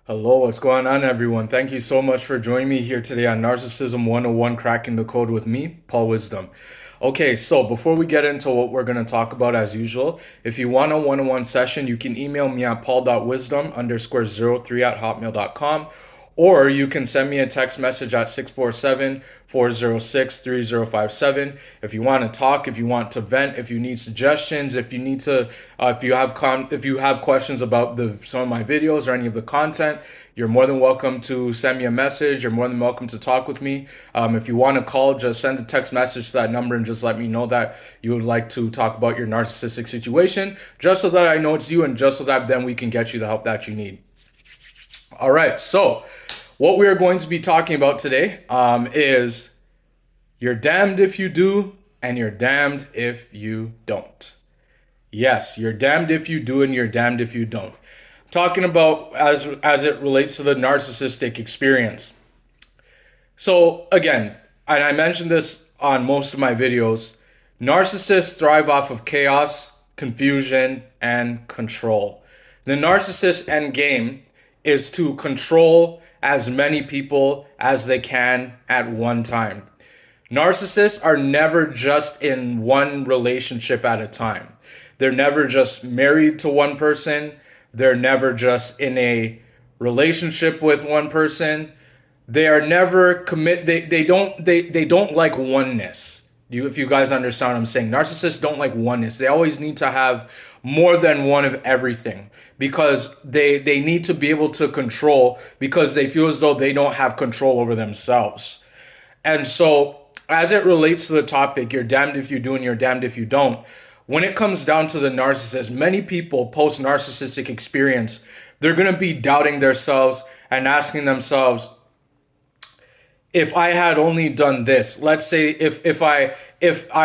Hello, what's going on, everyone? Thank you so much for joining me here today on Narcissism 101 Cracking the Code with me, Paul Wisdom. Okay, so before we get into what we're going to talk about, as usual, if you want a one-on-one session, you can email me at paul.wisdom_03 at hotmail.com, or you can send me a text message at 647-406-3057. If you want to talk, if you want to vent, if you need suggestions, if you need to, if you have questions about some of my videos or any of the content, you're more than welcome to send me a message. You're more than welcome to talk with me. If you want to call, just send a text message to that number and just let me know that you would like to talk about your narcissistic situation, just so that I know it's you and just so that then we can get you the help that you need. All right, so what we are going to be talking about today is you're damned if you do and you're damned if you don't. Yes, you're damned if you do and you're damned if you don't. I'm talking about as it relates to the narcissistic experience. So again, and I mentioned this on most of my videos, narcissists thrive off of chaos, confusion, and control. The narcissist end game is to control as many people as they can at one time. Narcissists are never just in one relationship at a time. They're never just married to one person. They're never just in a relationship with one person. They are never commit. They don't like oneness. If you guys understand what I'm saying, narcissists don't like oneness. They always need to have more than one of everything because they need to be able to control because they feel as though they don't have control over themselves. And so, as it relates to the topic, you're damned if you do and you're damned if you don't. When it comes down to the narcissist, many people post narcissistic experience, they're going to be doubting themselves and asking themselves, if I had only done this, let's say if I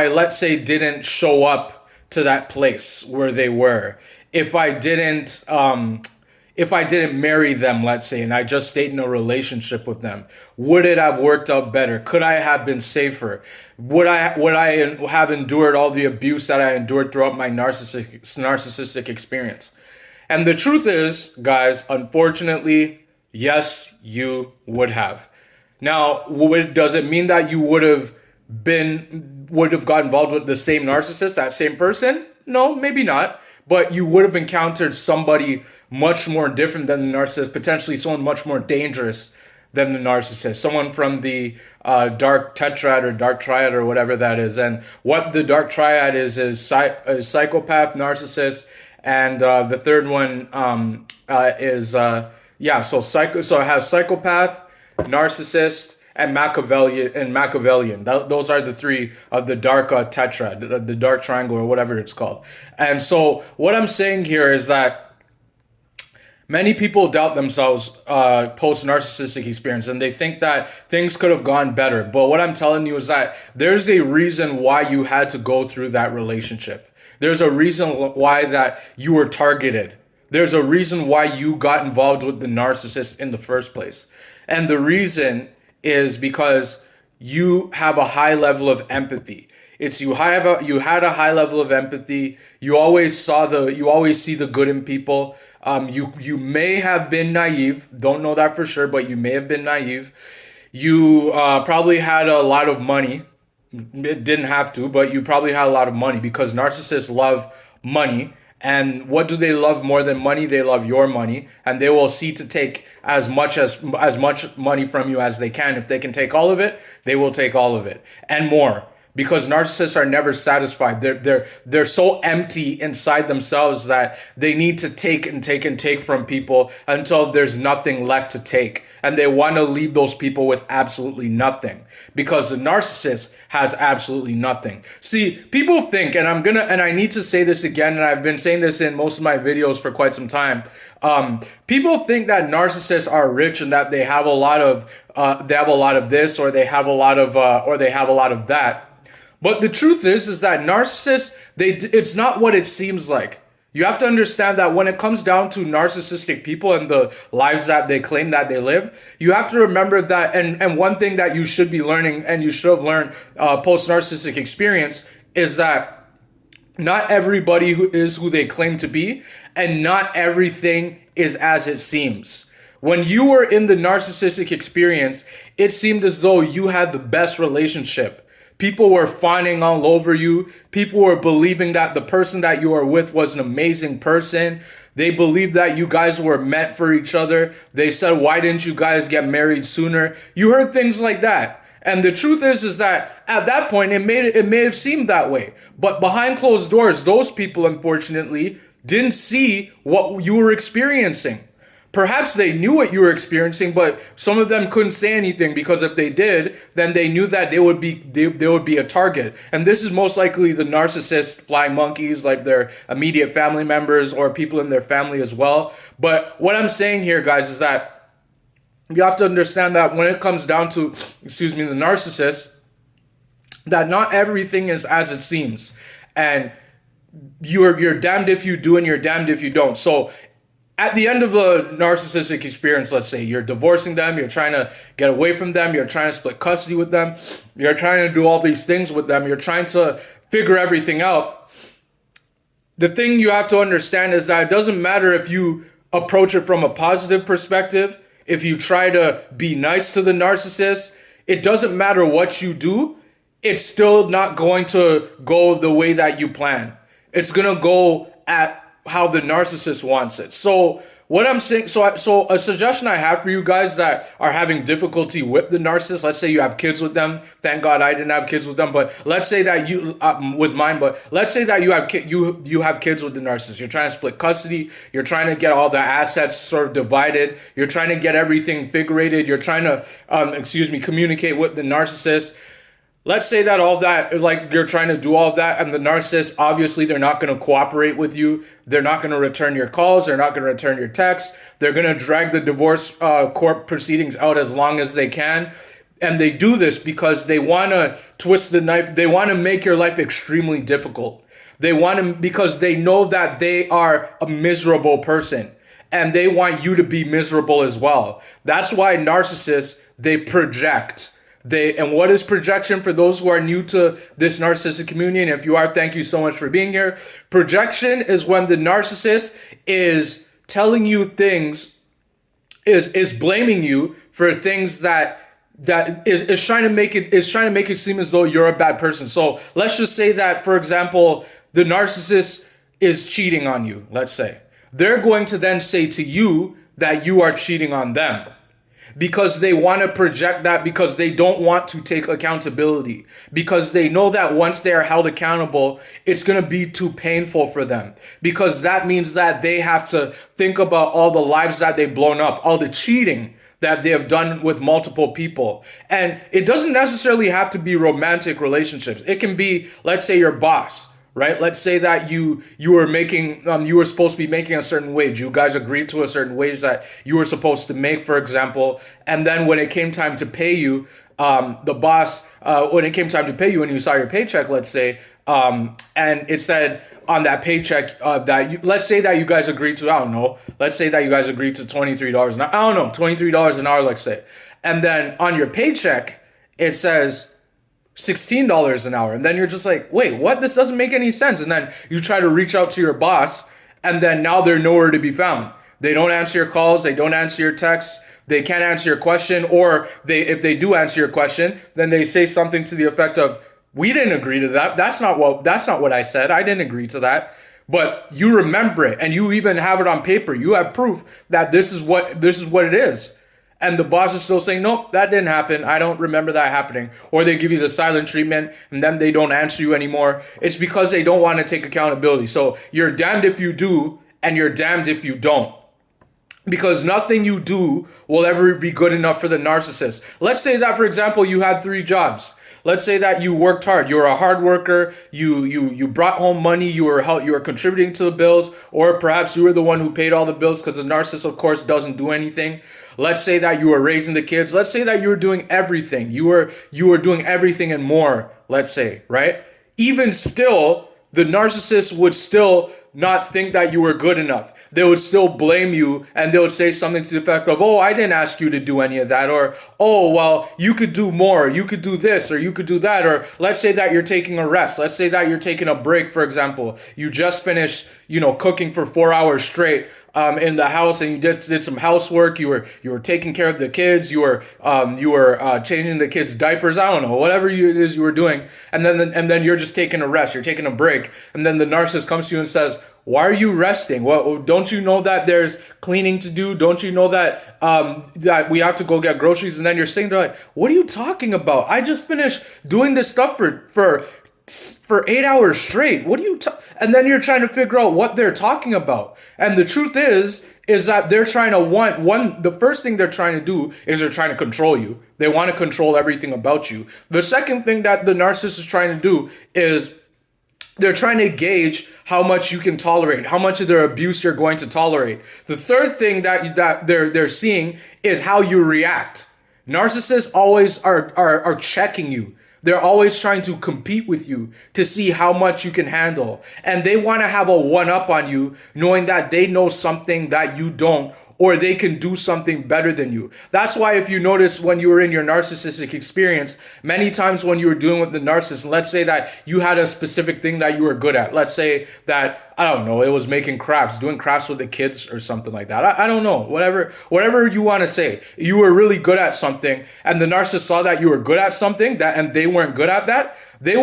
let's say didn't show up to that place where they were, if I didn't marry them, let's say, and I just stayed in a relationship with them, would it have worked out better? Could I have been safer? Would I have endured all the abuse that I endured throughout my narcissistic experience? And the truth is, guys, unfortunately, yes, you would have. Now, does it mean that you would have got involved with the same narcissist, that same person? No, maybe not. But you would have encountered somebody much more different than the narcissist, potentially someone much more dangerous than the narcissist, someone from the dark tetrad or dark triad or whatever that is. And what the dark triad is psychopath, narcissist, and the third one so it has psychopath, narcissist, and Machiavellian. Those are the three of the dark tetrad, the dark triangle, or whatever it's called. And so what I'm saying here is that many people doubt themselves post narcissistic experience and they think that things could have gone better. But what I'm telling you is that there's a reason why you had to go through that relationship. There's a reason why that you were targeted. There's a reason why you got involved with the narcissist in the first place. And the reason is because you have a high level of empathy. It's you had a high level of empathy. You always see the good in people. You may have been naive. Don't know that for sure, but you may have been naive. You probably had a lot of money. It didn't have to, but you probably had a lot of money because narcissists love money. And what do they love more than money? They love your money, and they will seek to take as much money from you as they can. If they can take all of it, they will take all of it and more. Because narcissists are never satisfied. They're so empty inside themselves that they need to take and take and take from people until there's nothing left to take. And they want to leave those people with absolutely nothing because the narcissist has absolutely nothing. See, people think, and I need to say this again, and I've been saying this in most of my videos for quite some time. People think that narcissists are rich and that they have a lot of this, or they have a lot of that. But the truth is that narcissists, it's not what it seems like. You have to understand that when it comes down to narcissistic people and the lives that they claim that they live, you have to remember that, and one thing that you should be learning, and you should have learned post-narcissistic experience, is that not everybody who is who they claim to be, and not everything is as it seems. When you were in the narcissistic experience, it seemed as though you had the best relationship. People were fawning all over you. People were believing that the person that you were with was an amazing person. They believed that you guys were meant for each other. They said, why didn't you guys get married sooner? You heard things like that. And the truth is that at that point, it may have seemed that way. But behind closed doors, those people, unfortunately, didn't see what you were experiencing. Perhaps they knew what you were experiencing, but some of them couldn't say anything because if they did, then they knew that they would be a target. And this is most likely the narcissist flying monkeys, like their immediate family members or people in their family as well. But what I'm saying here, guys, is that you have to understand that when it comes down to, the narcissist, that not everything is as it seems. And you're damned if you do and you're damned if you don't. So at the end of a narcissistic experience, let's say you're divorcing them, you're trying to get away from them, you're trying to split custody with them, you're trying to do all these things with them, you're trying to figure everything out. The thing you have to understand is that it doesn't matter if you approach it from a positive perspective, if you try to be nice to the narcissist, it doesn't matter what you do, it's still not going to go the way that you plan. It's going to go at how the narcissist wants it. So what I'm saying, so a suggestion I have for you guys that are having difficulty with the narcissist, let's say you have kids with them. Thank God I didn't have kids with them, but let's say that you, with mine, but let's say that you have kids with the narcissist. You're trying to split custody. You're trying to get all the assets sort of divided. You're trying to get everything figurated. You're trying to, communicate with the narcissist. Let's say that all that, like you're trying to do all of that, and the narcissist, obviously, they're not going to cooperate with you. They're not going to return your calls. They're not going to return your texts. They're going to drag the divorce court proceedings out as long as they can. And they do this because they want to twist the knife. They want to make your life extremely difficult. They want to, because they know that they are a miserable person and they want you to be miserable as well. That's why narcissists, they project. And what is projection for those who are new to this narcissistic community? And if you are, thank you so much for being here. Projection is when the narcissist is telling you things, is blaming you for things that is trying to make it seem as though you're a bad person. So let's just say that, for example, the narcissist is cheating on you, let's say. They're going to then say to you that you are cheating on them, because they want to project that, because they don't want to take accountability, because they know that once they are held accountable, it's going to be too painful for them, because that means that they have to think about all the lives that they've blown up, all the cheating that they have done with multiple people. And it doesn't necessarily have to be romantic relationships. It can be, let's say, your boss. Right? Let's say that you were supposed to be making a certain wage. You guys agreed to a certain wage that you were supposed to make, for example. And then when it came time to pay you, the boss, when it came time to pay you and you saw your paycheck, let's say, and it said on that paycheck let's say that you guys agreed to, let's say that you guys agreed to $23 an hour. $23 an hour, let's say. And then on your paycheck, it says $16 an hour. And then you're just like, wait, what? This doesn't make any sense. And then you try to reach out to your boss, and then now they're nowhere to be found. They don't answer your calls. They don't answer your texts. They can't answer your question. Or if they do answer your question, then they say something to the effect of, we didn't agree to that. That's not what I said. I didn't agree to that. But you remember it, and you even have it on paper. You have proof that this is what it is. And the boss is still saying, nope, that didn't happen. I don't remember that happening. Or they give you the silent treatment and then they don't answer you anymore. It's because they don't want to take accountability. So you're damned if you do and you're damned if you don't. Because nothing you do will ever be good enough for the narcissist. Let's say that, for example, you had 3 jobs. Let's say that you worked hard. You were a hard worker. You brought home money. You were contributing to the bills, or perhaps you were the one who paid all the bills, because the narcissist, of course, doesn't do anything. Let's say that you were raising the kids. Let's say that you were doing everything. You were doing everything and more, let's say, right? Even still, the narcissist would still not think that you were good enough. They would still blame you, and they would say something to the effect of, oh, I didn't ask you to do any of that, or, oh, well, you could do more, you could do this, or you could do that, or let's say that you're taking a rest. Let's say that you're taking a break, for example. You just finished, cooking for 4 hours straight in the house, and you just did some housework. You were taking care of the kids. You were changing the kids' diapers. I don't know, whatever it is you were doing, and then you're just taking a rest. You're taking a break, and then the narcissist comes to you and says, "Why are you resting? Well, don't you know that there's cleaning to do? Don't you know that that we have to go get groceries?" And then you're sitting there like, "What are you talking about? I just finished doing this stuff for 8 hours straight. What are you?" And then you're trying to figure out what they're talking about. And the truth is that they're trying to the first thing they're trying to do is they're trying to control you. They want to control everything about you. The second thing that the narcissist is trying to do is they're trying to gauge how much you can tolerate, how much of their abuse you're going to tolerate. The third thing that they're seeing is how you react. Narcissists always are checking you. They're always trying to compete with you to see how much you can handle. And they want to have a one-up on you, knowing that they know something that you don't, or they can do something better than you. That's why if you notice when you were in your narcissistic experience, many times when you were dealing with the narcissist, let's say that you had a specific thing that you were good at. Let's say that, I don't know, it was making crafts, doing crafts with the kids or something like that. I don't know, whatever you want to say. You were really good at something, and the narcissist saw that you were good at something and they weren't good at that. They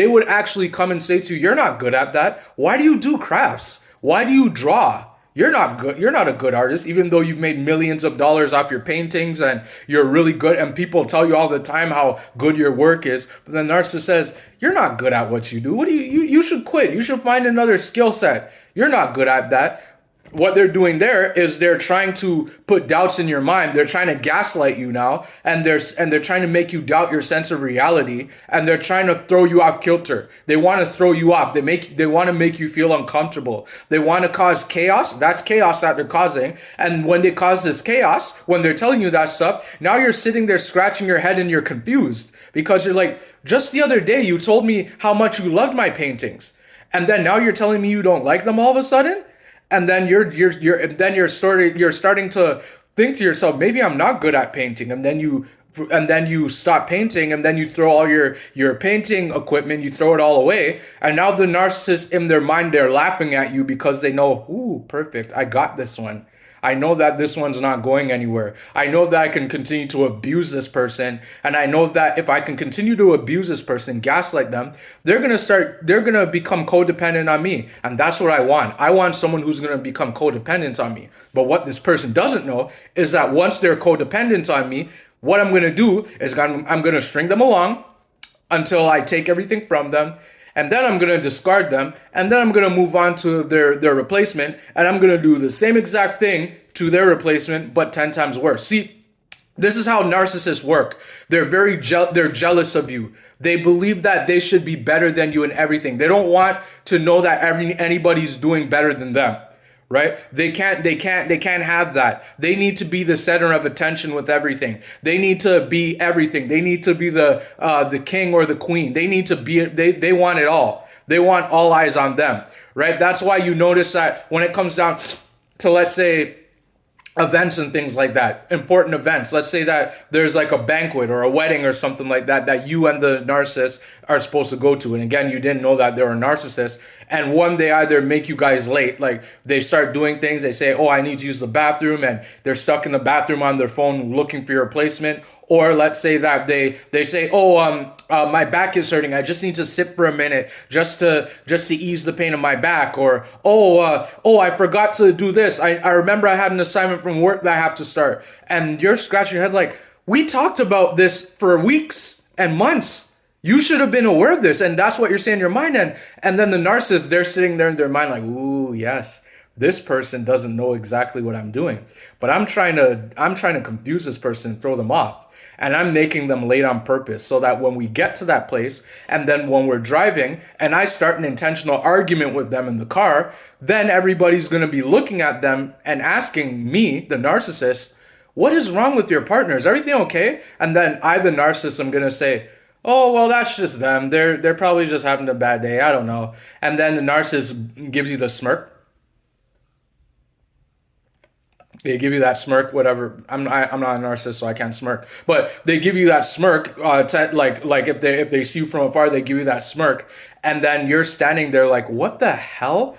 would actually come and say to you, "You're not good at that. Why do you do crafts? Why do you draw? You're not good. You're not a good artist, even though you've made millions of dollars off your paintings and you're really good. And people tell you all the time how good your work is. But the narcissist says, you're not good at what you do. What do you should quit. You should find another skill set. You're not good at that." What they're doing there is they're trying to put doubts in your mind. They're trying to gaslight you now, and they're trying to make you doubt your sense of reality, and they're trying to throw you off kilter. They want to throw you off. They want to make you feel uncomfortable. They want to cause chaos. That's chaos that they're causing. And when they cause this chaos, when they're telling you that stuff, now you're sitting there scratching your head and you're confused because you're like, just the other day you told me how much you loved my paintings, and then now you're telling me you don't like them all of a sudden. And then you're starting to think to yourself, maybe I'm not good at painting. And then you stop painting, and then you throw all your painting equipment, you throw it all away. And now the narcissist, in their mind, they're laughing at you because they know, ooh, perfect, I got this one. I know that this one's not going anywhere. I know that I can continue to abuse this person. And I know that if I can continue to abuse this person, gaslight them, they're going to become codependent on me. And that's what I want. I want someone who's going to become codependent on me. But what this person doesn't know is that once they're codependent on me, what I'm going to do is I'm going to string them along until I take everything from them. And then I'm going to discard them, and then I'm going to move on to their replacement, and I'm going to do the same exact thing to their replacement, but 10 times worse. See, this is how narcissists work. They're they're jealous of you. They believe that they should be better than you in everything. They don't want to know that anybody's doing better than them. Right? They can't have that. They need to be the center of attention with everything. They need to be everything. They need to be the king or the queen. They need to be, they want it all. They want all eyes on them, right? That's why you notice that when it comes down to, let's say, events and things like that, important events. Let's say that there's like a banquet or a wedding or something like that you and the narcissist are supposed to go to. And again, you didn't know that they were a narcissist. And one, they either make you guys late, like they start doing things. They say, oh, I need to use the bathroom, and they're stuck in the bathroom on their phone looking for your replacement. Or let's say that they say, oh, my back is hurting. I just need to sit for a minute just to ease the pain of my back. Or, I forgot to do this. I remember I had an assignment from work that I have to start. And you're scratching your head like, we talked about this for weeks and months. You should have been aware of this. And that's what you're saying in your mind. And then the narcissist, they're sitting there in their mind like, ooh, yes, this person doesn't know exactly what I'm doing. But I'm trying to confuse this person and throw them off. And I'm making them late on purpose so that when we get to that place, and then when we're driving and I start an intentional argument with them in the car, then everybody's going to be looking at them and asking me, the narcissist, what is wrong with your partner? Is everything okay? And then I, the narcissist, I'm going to say, Oh, well, that's just them. They're probably just having a bad day. I don't know. And then the narcissist gives you the smirk. They give you that smirk, whatever. I'm not a narcissist, so I can't smirk. But they give you that smirk, like if they see you from afar, they give you that smirk, and then you're standing there like, what the hell?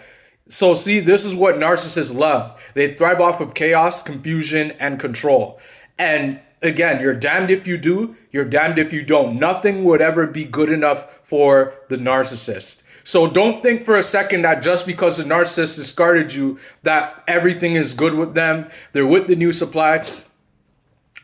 So see, this is what narcissists love. They thrive off of chaos, confusion, and control. And again, you're damned if you do, you're damned if you don't. Nothing would ever be good enough for the narcissist. So don't think for a second that just because the narcissist discarded you, that everything is good with them. They're with the new supply.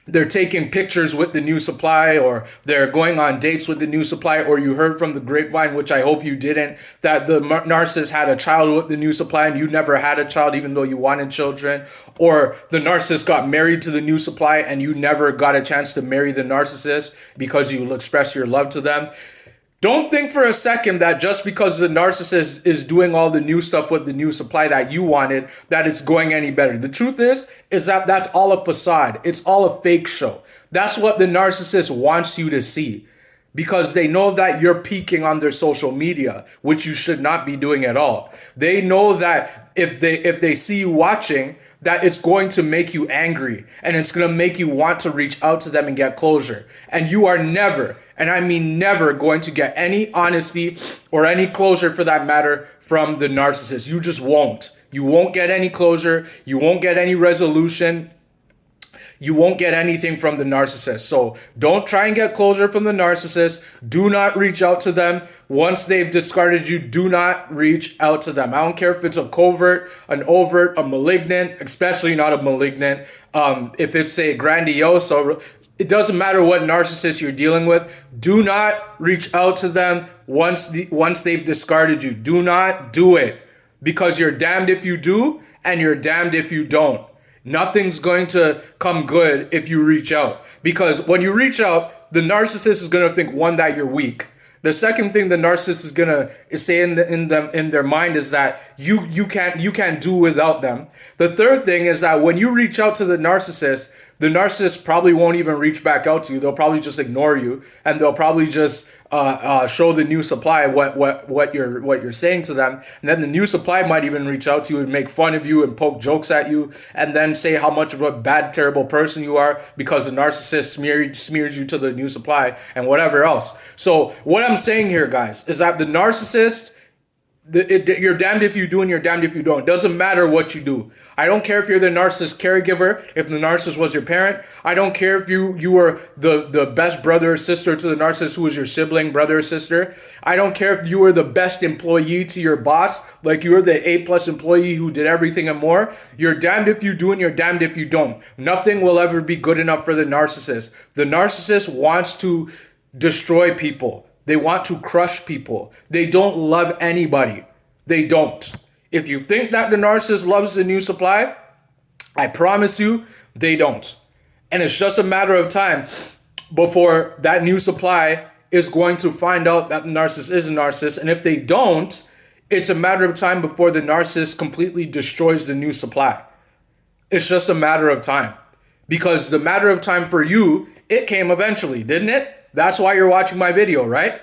They're taking pictures with the new supply, or they're going on dates with the new supply, or you heard from the grapevine, which I hope you didn't, that the narcissist had a child with the new supply and you never had a child even though you wanted children, or the narcissist got married to the new supply and you never got a chance to marry the narcissist because you will express your love to them. Don't think for a second that just because the narcissist is doing all the new stuff with the new supply that you wanted, that it's going any better. The truth is that that's all a facade. It's all a fake show. That's what the narcissist wants you to see, because they know that you're peeking on their social media, which you should not be doing at all. They know that if they see you watching, that it's going to make you angry and it's going to make you want to reach out to them and get closure. And you are never, and I mean never, going to get any honesty or any closure for that matter from the narcissist. You just won't. You won't get any closure. You won't get any resolution. You won't get anything from the narcissist. So don't try and get closure from the narcissist. Do not reach out to them. Once they've discarded you, do not reach out to them. I don't care if it's a covert, an overt, a malignant, especially not a malignant. If it's a grandiose, or it doesn't matter what narcissist you're dealing with. Do not reach out to them once they've discarded you. Do not do it, because you're damned if you do and you're damned if you don't. Nothing's going to come good if you reach out, because when you reach out, the narcissist is going to think, one, that you're weak. The second thing the narcissist is going to say in their mind is that you can't do without them. The third thing is that when you reach out to the narcissist probably won't even reach back out to you. They'll probably just ignore you, and they'll probably just show the new supply what you're saying to them. And then the new supply might even reach out to you and make fun of you and poke jokes at you, and then say how much of a bad, terrible person you are because the narcissist smeared you to the new supply and whatever else. So what I'm saying here, guys, is that the narcissist, you're damned if you do and you're damned if you don't. It doesn't matter what you do. I don't care if you're the narcissist caregiver, if the narcissist was your parent. I don't care if you were the best brother or sister to the narcissist who was your sibling, brother or sister. I don't care if you were the best employee to your boss, like you were the A+ employee who did everything and more. You're damned if you do and you're damned if you don't. Nothing will ever be good enough for the narcissist. The narcissist wants to destroy people. They want to crush people. They don't love anybody. They don't. If you think that the narcissist loves the new supply, I promise you, they don't. And it's just a matter of time before that new supply is going to find out that the narcissist is a narcissist. And if they don't, it's a matter of time before the narcissist completely destroys the new supply. It's just a matter of time. Because the matter of time for you, it came eventually, didn't it? That's why you're watching my video, right?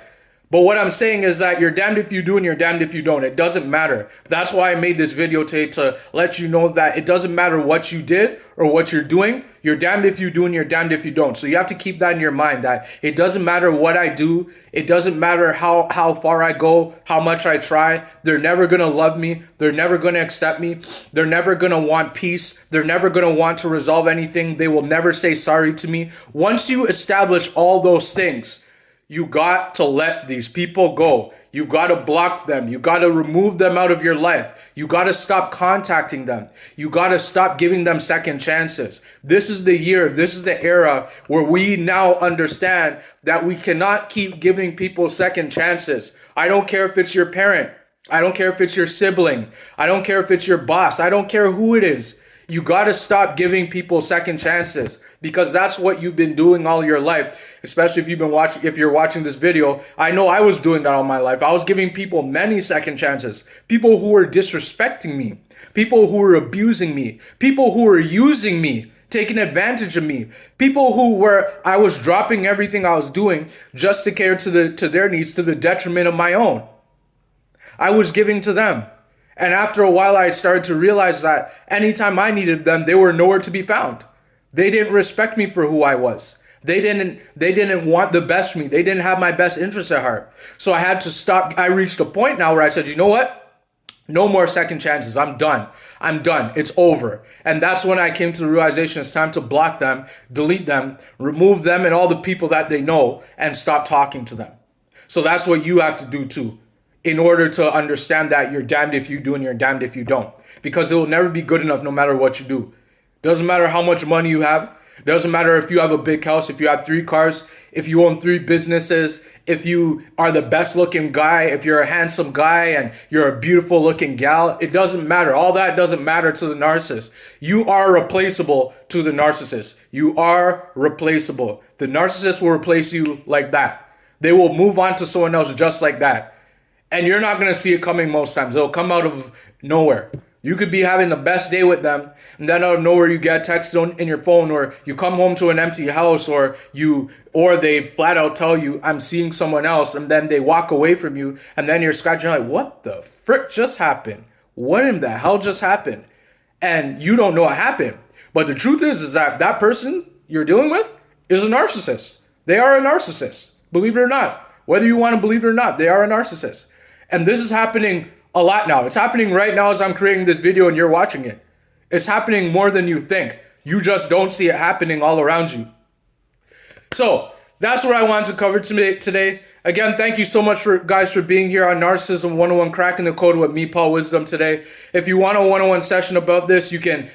But what I'm saying is that you're damned if you do and you're damned if you don't. It doesn't matter. That's why I made this video today, to let you know that it doesn't matter what you did or what you're doing. You're damned if you do and you're damned if you don't. So you have to keep that in your mind, that it doesn't matter what I do. It doesn't matter how far I go, how much I try. They're never going to love me. They're never going to accept me. They're never going to want peace. They're never going to want to resolve anything. They will never say sorry to me. Once you establish all those things, you got to let these people go. You've got to block them. You got to remove them out of your life. You got to stop contacting them. You got to stop giving them second chances. This is the year, this is the era where we now understand that we cannot keep giving people second chances. I don't care if it's your parent. I don't care if it's your sibling. I don't care if it's your boss. I don't care who it is. You got to stop giving people second chances, because that's what you've been doing all your life. Especially if you're watching this video. I know I was doing that all my life. I was giving people many second chances. People who were disrespecting me, people who were abusing me, people who were using me taking advantage of me. People who were, I was dropping everything I was doing just to cater to their needs to the detriment of my own. I was giving to them. And after a while, I started to realize that anytime I needed them, they were nowhere to be found. They didn't respect me for who I was. They didn't want the best for me. They didn't have my best interests at heart. So I had to stop. I reached a point now where I said, you know what? No more second chances. I'm done. I'm done. It's over. And that's when I came to the realization it's time to block them, delete them, remove them and all the people that they know, and stop talking to them. So that's what you have to do too, in order to understand that you're damned if you do and you're damned if you don't. Because it will never be good enough no matter what you do. Doesn't matter how much money you have. Doesn't matter if you have a big house, if you have 3 cars, if you own 3 businesses, if you are the best looking guy, if you're a handsome guy and you're a beautiful looking gal. It doesn't matter. All that doesn't matter to the narcissist. You are replaceable to the narcissist. You are replaceable. The narcissist will replace you like that. They will move on to someone else just like that. And you're not going to see it coming most times. It'll come out of nowhere. You could be having the best day with them, and then out of nowhere you get a text in your phone, or you come home to an empty house, or they flat out tell you, I'm seeing someone else, and then they walk away from you, and then you're scratching like, what the frick just happened? What in the hell just happened? And you don't know what happened. But the truth is that that person you're dealing with is a narcissist. They are a narcissist, believe it or not. Whether you want to believe it or not, they are a narcissist. And this is happening a lot now. It's happening right now as I'm creating this video and you're watching it. It's happening more than you think. You just don't see it happening all around you. So that's what I wanted to cover today. Again, thank you so much for being here on Narcissism 101, cracking the code with me, Paul Wisdom, today. If you want a one-on-one session about this, you can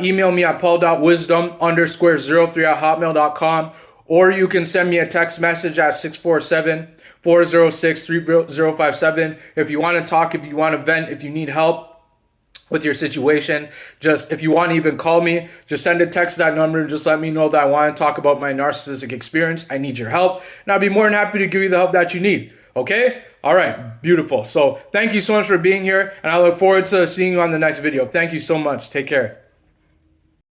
email me at paul.wisdom_03@hotmail.com, or you can send me a text message at 647-406-3057. If you want to talk, if you want to vent, if you need help with your situation, just if you want to even call me, just send a text to that number and just let me know that I want to talk about my narcissistic experience. I need your help, and I'll be more than happy to give you the help that you need. Okay? All right. Beautiful. So thank you so much for being here, and I look forward to seeing you on the next video. Thank you so much. Take care.